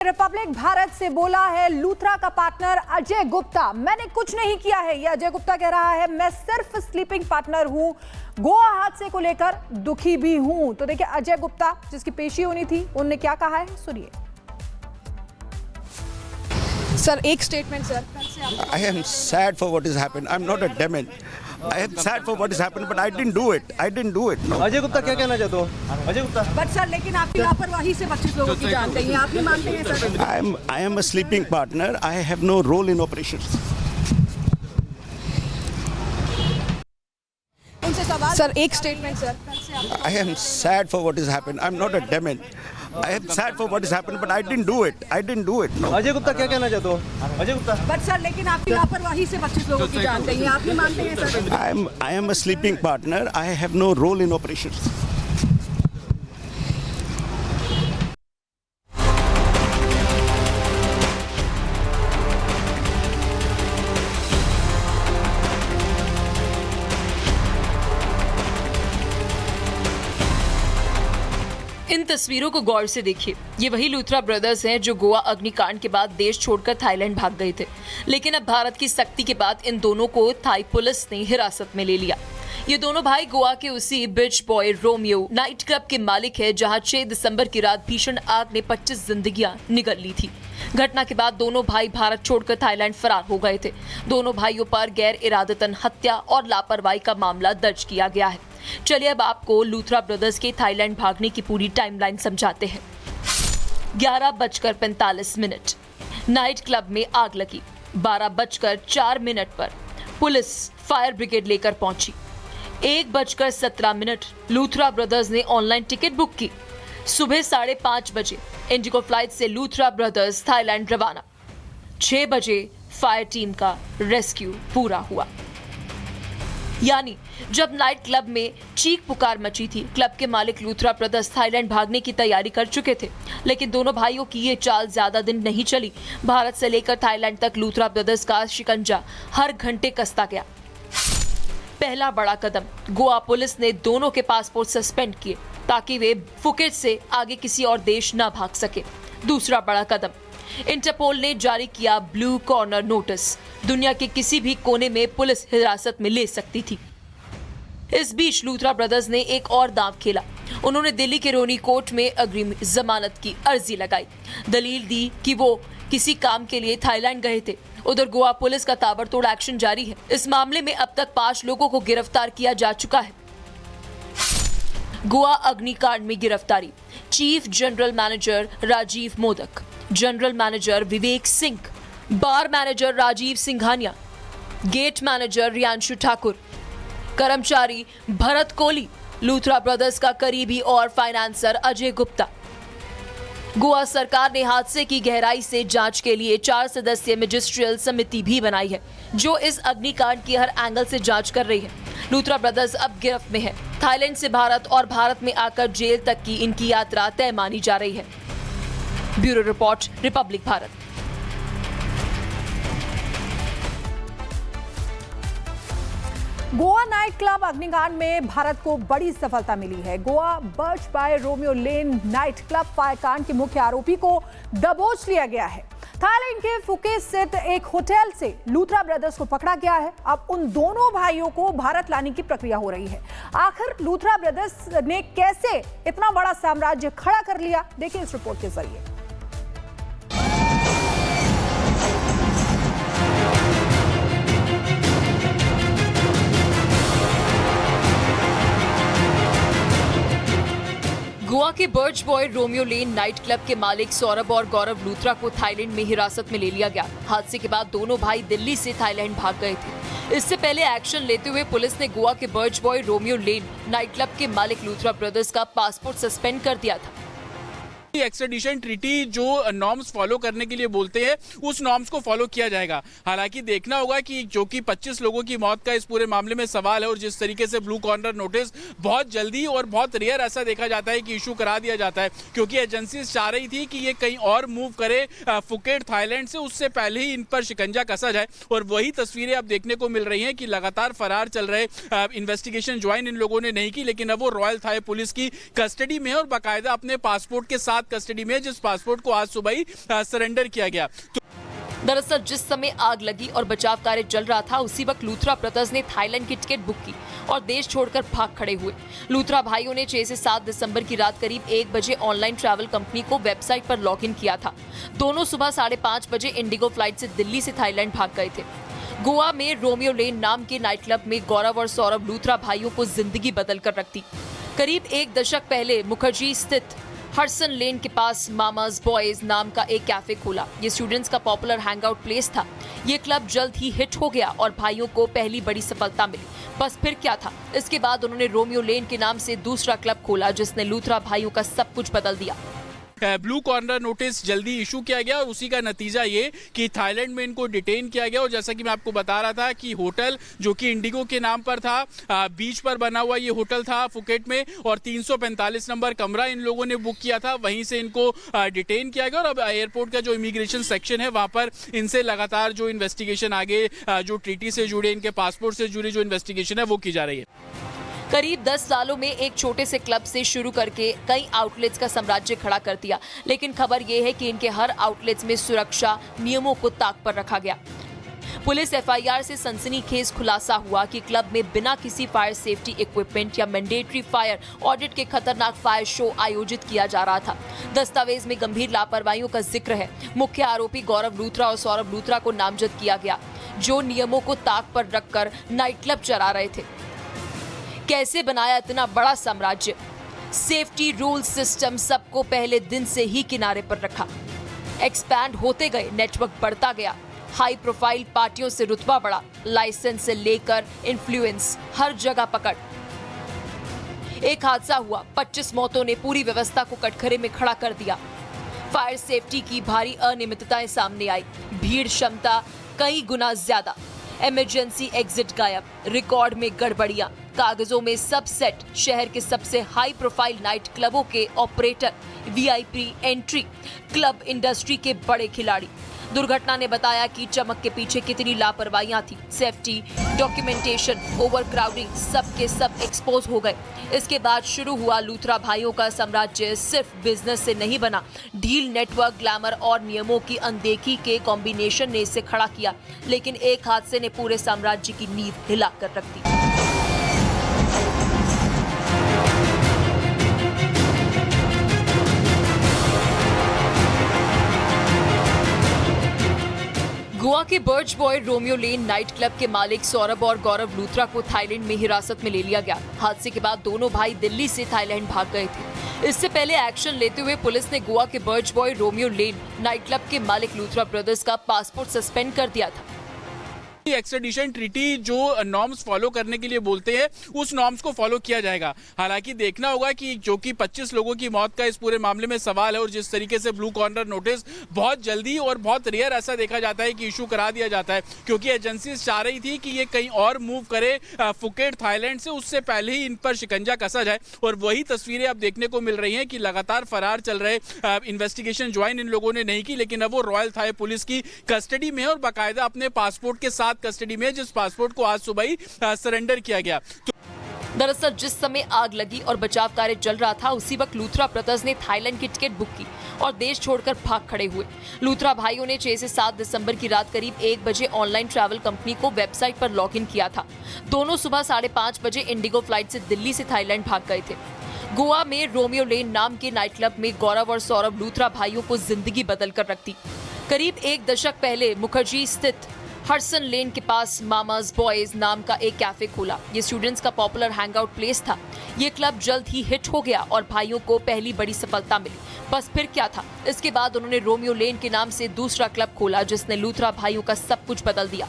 Republic Bharat से बोला है लूथरा का पार्टनर अजय गुप्ता। मैंने कुछ नहीं किया है, यह अजय गुप्ता कह रहा है। मैं सिर्फ स्लीपिंग पार्टनर हूं। गोवा हादसे को लेकर दुखी भी हूं। तो देखिए अजय गुप्ता जिसकी पेशी होनी थी, उन्होंने क्या कहा है, सुनिए। सर एक statement sir. I am sad for what has happened. I'm not a demon. I am sad for what has happened, but I didn't do it. I didn't do it. No. Ajay Gupta क्या कहना चाहते हो? Ajay Gupta. But sir लेकिन आपकी लापरवाही से 25 लोगों की जान गई है, आप नहीं मानते हैं sir? I am a sleeping partner. I have no role in operations. उनसे सवाल सर एक statement sir. I am sad for what has happened. I'm not a demon. I am sad for what has happened, but I didn't do it. I didn't do it. No. Ajay Gupta क्या कहना चाहते हो? Ajay Gupta. But sir लेकिन आपकी लापरवाही से 25 लोगों की जान गई है, आप नहीं मानते हैं sir? I am a sleeping partner. I have no role in operations. इन तस्वीरों को गौर से देखिए। ये वही लूथरा ब्रदर्स हैं जो गोवा अग्निकांड के बाद देश छोड़कर थाईलैंड भाग गए थे, लेकिन अब भारत की सख्ती के बाद इन दोनों को थाई पुलिस ने हिरासत में ले लिया। ये दोनों भाई गोवा के उसी बीच बॉय रोमियो नाइट क्लब के मालिक है, जहां 6 दिसंबर की रात भीषण आग ने 25 जिंदगियां निगल ली थी। घटना के बाद दोनों भाई भारत छोड़कर थाईलैंड फरार हो गए थे। दोनों भाइयों पर गैर इरादतन हत्या और लापरवाही का मामला दर्ज किया गया है। चलिए अब आपको लूथरा ब्रदर्स के थाईलैंड भागने की पूरी टाइमलाइन समझाते हैं। 11:45 नाइट क्लब में आग लगी। 12:04 पर पुलिस फायर ब्रिगेड लेकर पहुंची। 1:17 लूथरा ब्रदर्स ने ऑनलाइन टिकट बुक की। सुबह 5:30 बजे इंडिगो फ्लाइट से लूथरा ब्रदर्स थाईलैंड रवाना। 6 बजे फायर टीम का रेस्क्यू पूरा हुआ। यानी जब नाइट क्लब में चीख पुकार मची थी, क्लब के मालिक लूथरा ब्रदर्स थाईलैंड भागने की तैयारी कर चुके थे, लेकिन दोनों भाइयों की ये चाल ज्यादा दिन नहीं चली। भारत से लेकर थाईलैंड तक लूथरा ब्रदर्स का शिकंजा हर घंटे कसता गया। पहला बड़ा कदम, गोवा पुलिस ने दोनों के पासपोर्ट सस्पेंड किए ताकि वे फुकेट से आगे किसी और देश न भाग सके। दूसरा बड़ा कदम, इंटरपोल ने जारी किया ब्लू कॉर्नर नोटिस। दुनिया के किसी भी कोने में पुलिस हिरासत में ले सकती थी। इस बीच लूथरा ब्रदर्स ने एक और दांव खेला। उन्होंने दिल्ली के रोनी कोर्ट में अग्रिम जमानत की अर्जी लगाई। दलील दी कि वो किसी काम के लिए थाईलैंड गए थे। उधर गोवा पुलिस का ताबड़तोड़ एक्शन जारी है। इस मामले में अब तक 5 लोगों को गिरफ्तार किया जा चुका है। गोवा अग्निकांड में गिरफ्तारी, chief general manager Rajeev Modak, general manager Vivek Singh, bar manager Rajeev Singhania, gate manager Riyanshu Thakur, कर्मचारी भरत कोहली, लूथरा ब्रदर्स का करीबी और फाइनेंसर अजय गुप्ता। गोवा सरकार ने हादसे की गहराई से जांच के लिए 4 सदस्यीय मैजिस्ट्रियल समिति भी बनाई है, जो इस अग्निकांड की हर एंगल से जांच कर रही है। लूथरा ब्रदर्स अब गिरफ्त में है। थाईलैंड से भारत और भारत में आकर जेल तक की इनकी यात्रा तय मानी जा रही है। Bureau report, republic Bharat. Goa night club अग्निकांड में भारत को बड़ी सफलता मिली है। Goa Birch by Romeo Lane night club फायरकांड के मुख्य आरोपी को दबोच लिया गया है। थाईलैंड के फुकेट स्थित एक होटल से लूथरा ब्रदर्स को पकड़ा गया है। अब उन दोनों भाइयों को भारत लाने की प्रक्रिया हो रही है। आखिर लूथरा ब्रदर्स ने कैसे इतना बड़ा साम्राज्य खड़ा कर लिया, देखिए इस रिपोर्ट के जरिए। गोवा के birch boy Romeo Lane night club के मालिक सौरभ और गौरव लूथरा को थाईलैंड में हिरासत में ले लिया गया। हादसे के बाद दोनों भाई दिल्ली से थाईलैंड भाग गए थे। इससे पहले एक्शन लेते हुए पुलिस ने गोवा के birch boy Romeo Lane night club के मालिक लूथरा ब्रदर्स का पासपोर्ट सस्पेंड कर दिया था। एक्स्ट्रेडिशन ट्रीटी जो नॉर्म्स फॉलो करने के लिए बोलते हैं, उस नॉर्म्स को फॉलो किया जाएगा। हालांकि देखना होगा कि जो कि 25 लोगों की मौत का इस पूरे मामले में सवाल है, और जिस तरीके से ब्लू कॉर्नर नोटिस बहुत जल्दी और बहुत रेयर ऐसा देखा जाता है कि इशू करा दिया जाता है, क्योंकि एजेंसीज चाह रही थी कि ये कहीं और मूव करे फुकेट थाईलैंड से, उससे पहले ही इन पर शिकंजा कसा जाए। और वही तस्वीरें अब देखने को मिल रही हैं कि लगातार फरार चल रहे, इन्वेस्टिगेशन ज्वाइन इन लोगों ने नहीं की, लेकिन अब वो रॉयल थाई पुलिस की कस्टडी में है और बाकायदा अपने पासपोर्ट के साथ साथ कस्टडी में, जिस पासपोर्ट को आज सुबह ही सरेंडर किया गया। दरअसल जिस समय आग लगी और बचाव कार्य चल रहा था, उसी वक्त लूथरा ब्रदर्स ने थाईलैंड की टिकट बुक की और देश छोड़कर भाग खड़े हुए। लूथरा भाइयों ने 6 से 7 दिसंबर की रात करीब 1 बजे ऑनलाइन ट्रैवल कंपनी को वेबसाइट पर लॉगिन किया था। दोनों सुबह 5:30 बजे इंडिगो फ्लाइट से दिल्ली से थाईलैंड भाग गए थे। गोवा में रोमियो लेन नाम के नाइट क्लब में गौरव और सौरभ लूथरा भाइयों को जिंदगी बदल कर रख दी। करीब 1 दशक पहले मुखर्जी स्थित हडसन लेन के पास मामाज बॉयज नाम का एक कैफे खोला। ये स्टूडेंट्स का पॉपुलर हैंगआउट प्लेस था। ये क्लब जल्द ही हिट हो गया और भाइयों को पहली बड़ी सफलता मिली। बस फिर क्या था, इसके बाद उन्होंने रोमियो लेन के नाम से दूसरा क्लब खोला, जिसने लूथरा भाइयों का सब कुछ बदल दिया। ब्लू कॉर्नर नोटिस जल्दी इशू किया गया और उसी का नतीजा ये कि थाईलैंड में इनको डिटेन किया गया। और जैसा कि मैं आपको बता रहा था कि होटल जो कि इंडिगो के नाम पर था, बीच पर बना हुआ ये होटल था फुकेट में, और 345 नंबर कमरा इन लोगों ने बुक किया था। वहीं से इनको डिटेन किया गया और अब एयरपोर्ट का जो इमिग्रेशन सेक्शन है वहां पर इनसे लगातार जो इन्वेस्टिगेशन आगे जो ट्रीटी से जुड़े, इनके पासपोर्ट से जुड़ी जो इन्वेस्टिगेशन है वो की जा रही है। करीब 10 सालों में एक छोटे से क्लब से शुरू करके कई आउटलेट्स का साम्राज्य खड़ा कर दिया। लेकिन खबर यह है कि इनके हर आउटलेट्स में सुरक्षा नियमों को ताक पर रखा गया। पुलिस एफआईआर से सनसनीखेज खुलासा हुआ कि क्लब में बिना किसी फायर सेफ्टी इक्विपमेंट या मैंडेटरी फायर ऑडिट के खतरनाक फायर शो आयोजित किया जा रहा था। दस्तावेज में गंभीर लापरवाहियों का जिक्र है। मुख्य आरोपी गौरव लूथरा और सौरभ लूथरा को नामजद किया गया, जो नियमों को ताक पर रखकर नाइट क्लब चला रहे थे। कैसे बनाया इतना बड़ा साम्राज्य? सेफ्टी रूल सिस्टम सबको पहले दिन से ही किनारे पर रखा। एक्सपैंड होते गए, नेटवर्क बढ़ता गया। हाई प्रोफाइल पार्टियों से रुतबा बढ़ा, लाइसेंस से लेकर इन्फ्लुएंस, हर जगह पकड़। एक हादसा हुआ, 25 मौतों ने पूरी व्यवस्था को कटघरे में खड़ा कर दिया। फायर सेफ्टी की भारी अनियमितताएं सामने आई। भीड़ क्षमता कई गुना ज्यादा। इमरजेंसी एग्जिट गायब, रिकॉर्ड में गड़बड़ियां, कागजों में सब सेट। शहर के सबसे हाई प्रोफाइल नाइट क्लबों के operator, VIP entry, club industry के बड़े खिलाड़ी। दुर्घटना ने बताया कि चमक के पीछे कितनी लापरवाहियां थी। सेफ्टी, डॉक्यूमेंटेशन, ओवरक्राउडिंग, सब के सब एक्सपोज हो गए। इसके बाद शुरू हुआ लूथरा भाइयों का साम्राज्य। सिर्फ बिजनेस से नहीं बना, ढील, नेटवर्क, ग्लैमर और नियमों की अनदेखी के कॉम्बिनेशन ने इसे खड़ा किया। लेकिन एक हादसे ने पूरे साम्राज्य की नींव हिला कर रख दी। गोवा के birch boy Romeo Lane night club के मालिक सौरभ और गौरव लूथरा को थाईलैंड में हिरासत में ले लिया गया। हादसे के बाद दोनों भाई दिल्ली से थाईलैंड भाग गए थे। इससे पहले एक्शन लेते हुए पुलिस ने गोवा के birch boy Romeo Lane night club के मालिक लूथरा ब्रदर्स का पासपोर्ट सस्पेंड कर दिया था। एक्स्ट्राडिशन ट्रीटी जो नॉर्म्स फॉलो करने के लिए बोलते हैं, उस नॉर्म्स को फॉलो किया जाएगा। हालांकि देखना होगा कि जो कि 25 लोगों की मौत का इस पूरे मामले में सवाल है, और जिस तरीके से ब्लू कॉर्नर नोटिस बहुत जल्दी और बहुत रेयर ऐसा देखा जाता है कि इशू करा दिया जाता है, क्योंकि एजेंसी चाह रही थी कि ये कहीं और मूव करे फुकेट थाईलैंड से, उससे पहले ही इन पर शिकंजा कसा जाए। और वही तस्वीरें अब देखने को मिल रही हैं कि लगातार फरार चल रहे, इन्वेस्टिगेशन ज्वाइन इन लोगों ने नहीं की, लेकिन अब वो रॉयल थाई पुलिस की कस्टडी में है और बाकायदा अपने पासपोर्ट के साथ कस्टडी में, जिस पासपोर्ट को आज सुबह ही सरेंडर किया गया। दरअसल जिस समय आग लगी और बचाव कार्य चल रहा था, उसी वक्त लूथरा ब्रदर्स ने थाईलैंड की टिकट बुक की और देश छोड़कर भाग खड़े हुए। लूथरा भाइयों ने 6 से 7 दिसंबर की रात करीब 1 बजे ऑनलाइन ट्रैवल कंपनी को वेबसाइट पर लॉगिन किया था। दोनों सुबह 5:30 बजे इंडिगो फ्लाइट से दिल्ली से थाईलैंड भाग गए थे। गोवा में रोमियो लेन नाम के नाइट क्लब में गौरव और सौरभ लूथरा भाइयों को जिंदगी बदल कर रख दी। करीब 1 दशक पहले मुखर्जी स्थित हडसन लेन के पास मामाज बॉयज नाम का एक कैफे खोला। ये स्टूडेंट्स का पॉपुलर हैंगआउट प्लेस था। ये क्लब जल्द ही हिट हो गया और भाइयों को पहली बड़ी सफलता मिली। बस फिर क्या था, इसके बाद उन्होंने रोमियो लेन के नाम से दूसरा क्लब खोला, जिसने लूथरा भाइयों का सब कुछ बदल दिया।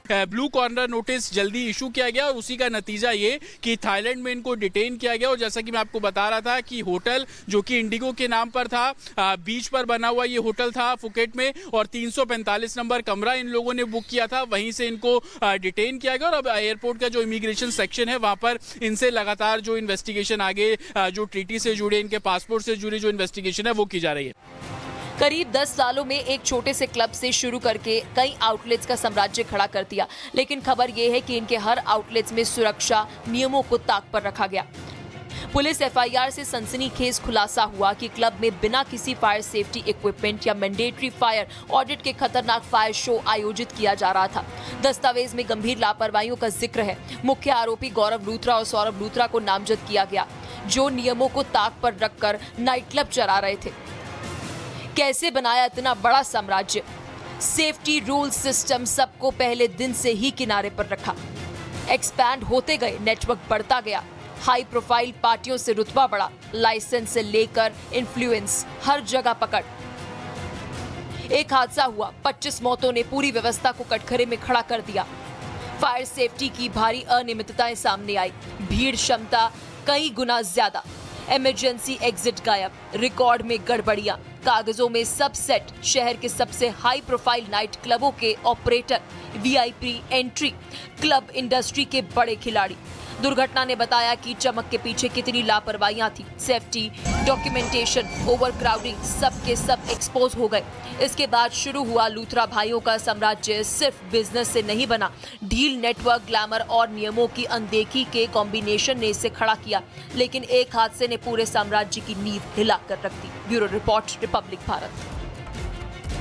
ब्लू कॉर्नर नोटिस जल्दी इशू किया गया और उसी का नतीजा ये कि थाईलैंड में इनको डिटेन किया गया। और जैसा कि मैं आपको बता रहा था कि होटल जो कि इंडिगो के नाम पर था, बीच पर बना हुआ ये होटल था फुकेट में, और 345 नंबर कमरा इन लोगों ने बुक किया था। वहीं से इनको डिटेन किया गया और अब एयरपोर्ट का जो इमिग्रेशन सेक्शन है वहां पर इनसे लगातार जो इन्वेस्टिगेशन आगे जो ट्रीटी से जुड़े, इनके पासपोर्ट से जुड़ी जो इन्वेस्टिगेशन है वो की जा रही है। करीब 10 सालों में एक छोटे से क्लब से शुरू करके कई आउटलेट्स का साम्राज्य खड़ा कर दिया। लेकिन खबर यह है कि इनके हर आउटलेट्स में सुरक्षा नियमों को ताक पर रखा गया। पुलिस एफआईआर से सनसनीखेज खुलासा हुआ कि क्लब में बिना किसी फायर सेफ्टी इक्विपमेंट या मैंडेटरी फायर ऑडिट के खतरनाक फायर शो आयोजित किया जा रहा था। दस्तावेज में गंभीर लापरवाहियों का जिक्र है। मुख्य आरोपी गौरव लूथरा और सौरभ लूथरा को नामजद किया गया, जो नियमों को ताक पर रखकर नाइट क्लब चला रहे थे। कैसे बनाया इतना बड़ा साम्राज्य? सेफ्टी रूल सिस्टम सबको पहले दिन से ही किनारे पर रखा। एक्सपैंड होते गए, नेटवर्क बढ़ता गया, हाई प्रोफाइल पार्टियों से रुतबा बढ़ा, लाइसेंस से लेकर इन्फ्लुएंस हर जगह पकड़। एक हादसा हुआ, 25 मौतों ने पूरी व्यवस्था को कटघरे में खड़ा कर दिया। फायर सेफ्टी की भारी अनियमितताएं सामने आई, भीड़ क्षमता कई गुना ज्यादा, इमरजेंसी एग्जिट गायब, रिकॉर्ड में गड़बड़ियां, कागजों में सब सेट, शहर के सबसे हाई प्रोफाइल नाइट क्लबों के operator, VIP entry, club industry के बड़े खिलाड़ी। दुर्घटना ने बताया कि चमक के पीछे कितनी लापरवाहियां थी। सेफ्टी, डॉक्यूमेंटेशन, ओवरक्राउडिंग, सब के सब एक्सपोज हो गए। इसके बाद शुरू हुआ लूथरा भाइयों का साम्राज्य। सिर्फ बिजनेस से नहीं बना, डील, नेटवर्क, ग्लैमर और नियमों की अनदेखी के कॉम्बिनेशन ने इसे खड़ा किया। लेकिन एक हादसे ने पूरे साम्राज्य की नींव हिला कर रख दी। Bureau report, republic Bharat.